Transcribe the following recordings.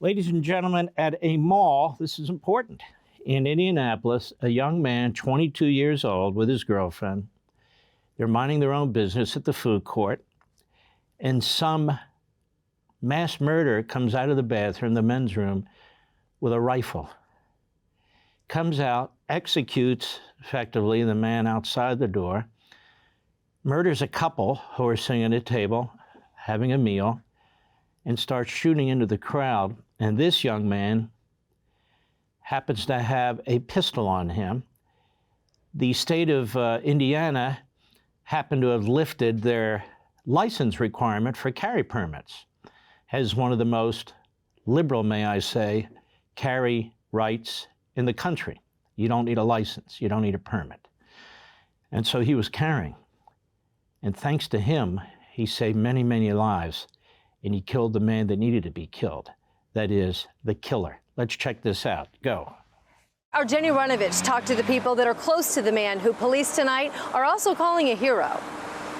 Ladies and gentlemen, at a mall, this is important, in Indianapolis, a young man, 22 years old, with his girlfriend, they're minding their own business at the food court, and some mass murderer comes out of the bathroom, the men's room, with a rifle. Comes out, executes, effectively, the man outside the door, murders a couple who are sitting at a table, having a meal, and starts shooting into the crowd. And this young man happens to have a pistol on him. The state of Indiana happened to have lifted their license requirement for carry permits. Has one of the most liberal, may I say, carry rights in the country. You don't need a license. You don't need a permit. And so he was carrying. And thanks to him, he saved many, many lives. And he killed the man that needed to be killed. That is, the killer. Let's check this out. Go. Our Jenny Runovich talked to the people that are close to the man who police tonight are also calling a hero.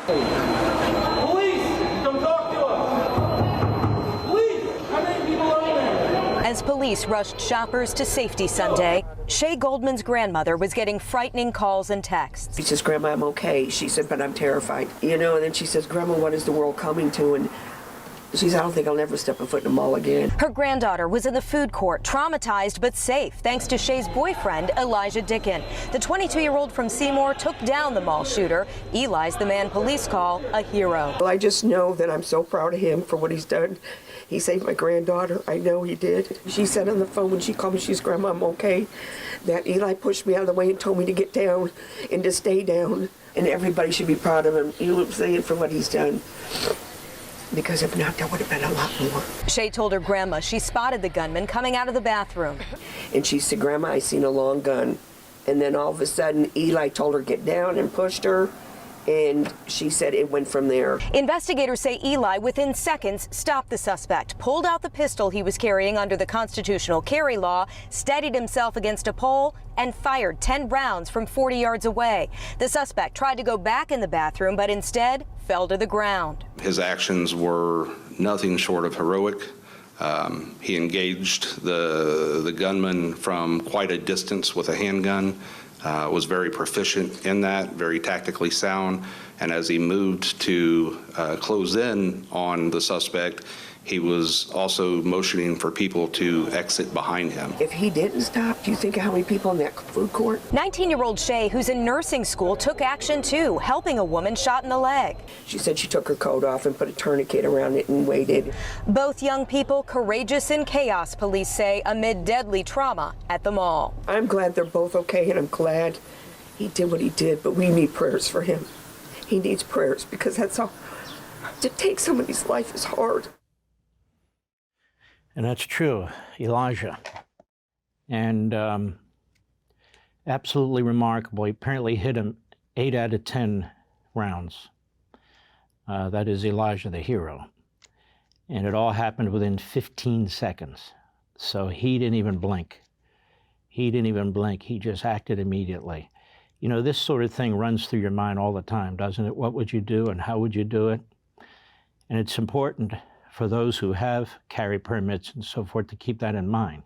Police, come talk to us. Police, how many people are there? As police rushed shoppers to safety Sunday, Shay Goldman's grandmother was getting frightening calls and texts. She says, "Grandma, I'm okay." She said, "But I'm terrified." You know, and then she says, "Grandma, what is the world coming to?" And she said, "I don't think I'll never step a foot in a mall again." Her granddaughter was in the food court, traumatized but safe, thanks to Shay's boyfriend, Eli Dicken. The 22-year-old from Seymour took down the mall shooter. Eli's the man police call a hero. Well, I just know that I'm so proud of him for what he's done. He saved my granddaughter. I know he did. She said on the phone when she called me, she's, "Grandma, I'm okay," that Eli pushed me out of the way and told me to get down and to stay down. And everybody should be proud of him, you know what I'm saying, for what he's done. Because if not, there would have been a lot more. Shay told her grandma she spotted the gunman coming out of the bathroom. And she said, "Grandma, I seen a long gun." And then all of a sudden, Eli told her get down and pushed her. And she said it went from there. Investigators say Eli, within seconds, stopped the suspect, pulled out the pistol he was carrying under the constitutional carry law, steadied himself against a pole, and fired 10 rounds from 40 yards away. The suspect tried to go back in the bathroom, but instead fell to the ground. His actions were nothing short of heroic. He engaged the gunman from quite a distance with a handgun. Was very proficient in that, very tactically sound, and as he moved to close in on the suspect, he was also motioning for people to exit behind him. If he didn't stop, do you think of how many people in that food court? 19-year-old Shay, who's in nursing school, took action too, helping a woman shot in the leg. She said she took her coat off and put a tourniquet around it and waited. Both young people courageous in chaos, police say, amid deadly trauma at the mall. I'm glad they're both okay, and I'm glad he did what he did, but we need prayers for him. He needs prayers, because that's all. To take somebody's life is hard. And that's true, Elijah. And absolutely remarkable. He apparently hit him 8 out of 10 rounds. That is Elijah, the hero. And it all happened within 15 seconds. So he didn't even blink. He didn't even blink. He just acted immediately. You know, this sort of thing runs through your mind all the time, doesn't it? What would you do and how would you do it? And it's important for those who have carry permits and so forth to keep that in mind.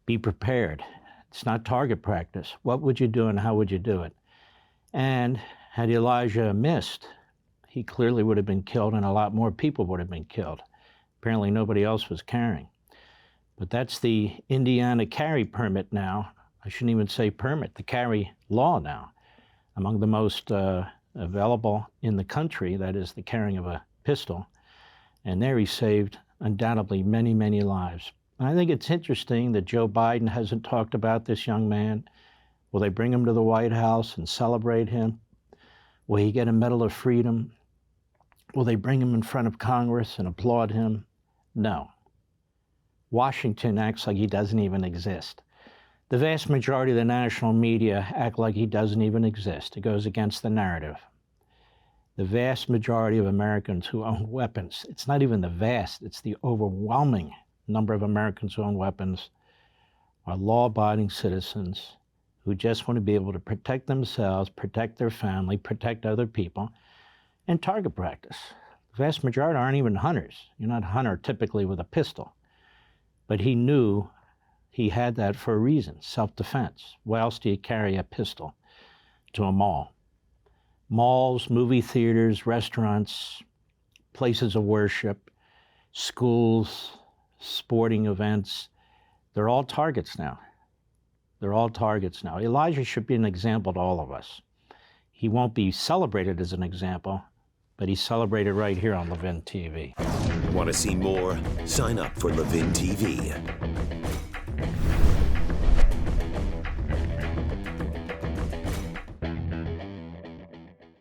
Be prepared. It's not target practice. What would you do and how would you do it? And had Elijah missed, he clearly would have been killed and a lot more people would have been killed. Apparently nobody else was carrying. But that's the Indiana carry permit now. I shouldn't even say permit, the carry law now. Among the most available in the country, that is the carrying of a pistol. And there he saved, undoubtedly, many, many lives. And I think it's interesting that Joe Biden hasn't talked about this young man. Will they bring him to the White House and celebrate him? Will he get a Medal of Freedom? Will they bring him in front of Congress and applaud him? No. Washington acts like he doesn't even exist. The vast majority of the national media act like he doesn't even exist. It goes against the narrative. The vast majority of Americans who own weapons, it's not even the vast, it's the overwhelming number of Americans who own weapons, are law-abiding citizens who just want to be able to protect themselves, protect their family, protect other people, and target practice. The vast majority aren't even hunters. You're not a hunter typically with a pistol. But he knew he had that for a reason, self-defense. Why else do you carry a pistol to a mall? Malls, movie theaters, restaurants, places of worship, schools, sporting events, they're all targets now. They're all targets now. Elijah should be an example to all of us. He won't be celebrated as an example, but he's celebrated right here on Levin TV. Want to see more? Sign up for Levin TV.